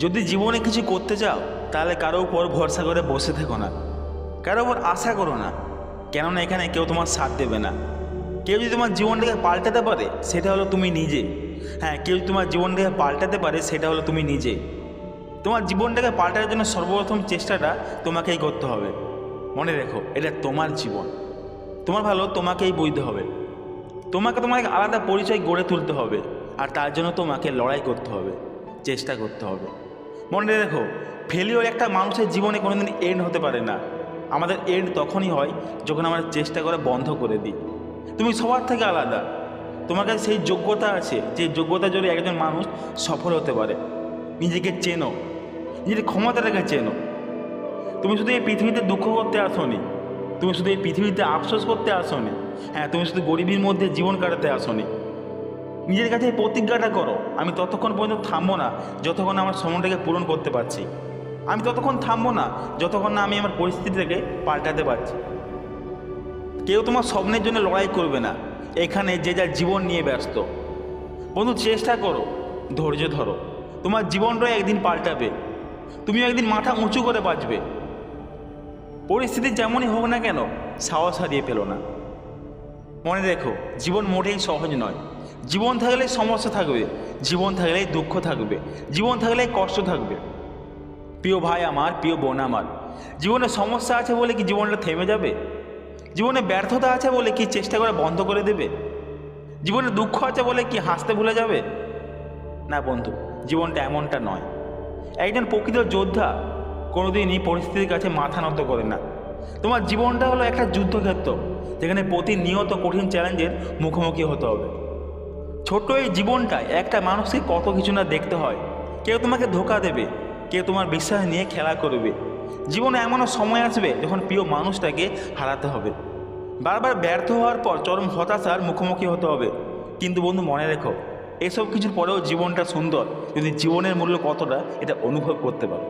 যদি জীবনে কিছু করতে চাও তাহলে কারো উপর ভরসা করে বসে থেকো না, কারো উপর আশা করো না, কেননা এখানে কেউ তোমার সাথ দেবে না। কেউ যদি তোমার জীবনটাকে পাল্টাতে পারে সেটা হলো তুমি নিজে। হ্যাঁ, কেউ তোমার জীবনটাকে পাল্টাতে পারে সেটা হলো তুমি নিজে। তোমার জীবনটাকে পাল্টানোর জন্য সর্বপ্রথম চেষ্টাটা তোমাকেই করতে হবে। মনে রেখো, এটা তোমার জীবন, তোমার ভালো তোমাকেই বুঝতে হবে। তোমাকে তোমার এক আলাদা পরিচয় গড়ে তুলতে হবে, আর তার জন্য তোমাকে লড়াই করতে হবে, চেষ্টা করতে হবে। মনে রেখো, ফেলিওর একটা মানুষের জীবনে কোনোদিন এন্ড হতে পারে না। আমাদের এন্ড তখনই হয় যখন আমরা চেষ্টা করে বন্ধ করে দিই। তুমি সবার থেকে আলাদা, তোমার কাছে সেই যোগ্যতা আছে যে যোগ্যতা জন্য একজন মানুষ সফল হতে পারে। নিজেকে চেনো, নিজের ক্ষমতাটাকে চেনো। তুমি শুধু এই পৃথিবীতে দুঃখ করতে আসোনি, তুমি শুধু এই পৃথিবীতে আফসোস করতে আসোনি। হ্যাঁ, তুমি শুধু গরিবীর মধ্যে জীবন কাটাতে আসোনি। নিজের কাছে এই প্রতিজ্ঞাটা করো, আমি ততক্ষণ পর্যন্ত থামবো না যতক্ষণ আমার সময়টাকে পূরণ করতে পারছি। আমি ততক্ষণ থামবো না যতক্ষণ না আমি আমার পরিস্থিতিটাকে পাল্টাতে পারছি। কেউ তোমার স্বপ্নের জন্য লড়াই করবে না, এখানে যে যার জীবন নিয়ে ব্যস্ত। বন্ধু, চেষ্টা করো, ধৈর্য ধরো, তোমার জীবনটাই একদিন পাল্টাবে, তুমিও একদিন মাথা উঁচু করে বাঁচবে। পরিস্থিতি যেমনই হোক না কেন, সাহস হারিয়ে ফেলো না। মনে রেখো, জীবন মোটেই সহজ নয়। জীবন থাকলে সমস্যা থাকবে, জীবন থাকলে দুঃখ থাকবে, জীবন থাকলে কষ্ট থাকবে। প্রিয় ভাই আমার, প্রিয় বোন আমার, জীবনে সমস্যা আছে বলে কি জীবনটা থেমে যাবে? জীবনে ব্যর্থতা আছে বলে কি চেষ্টা করে বন্ধ করে দেবে? জীবনে দুঃখ আছে বলে কি হাসতে ভুলে যাবে? না বন্ধু, জীবনটা এমনটা নয়। একজন প্রকৃত যোদ্ধা কোনোদিনই পরিস্থিতির কাছে মাথা নত করে না। তোমার জীবনটা হলো একটা যুদ্ধক্ষেত্র, যেখানে প্রতিনিয়ত কঠিন চ্যালেঞ্জের মুখোমুখি হতে হবে। ছোট্ট এই জীবনটায় একটা মানুষকে কত কিছু না দেখতে হয়। কেউ তোমাকে ধোঁকা দেবে, কেউ তোমার বিশ্বাস নিয়ে খেলা করবে। জীবনে এমনও সময় আসবে যখন প্রিয় মানুষটাকে হারাতে হবে। বারবার ব্যর্থ হওয়ার পর চরম হতাশার মুখোমুখি হতে হবে। কিন্তু বন্ধু, মনে রেখো, এসব কিছুর পরেও জীবনটা সুন্দর যদি জীবনের মূল্য কতটা এটা অনুভব করতে পারো।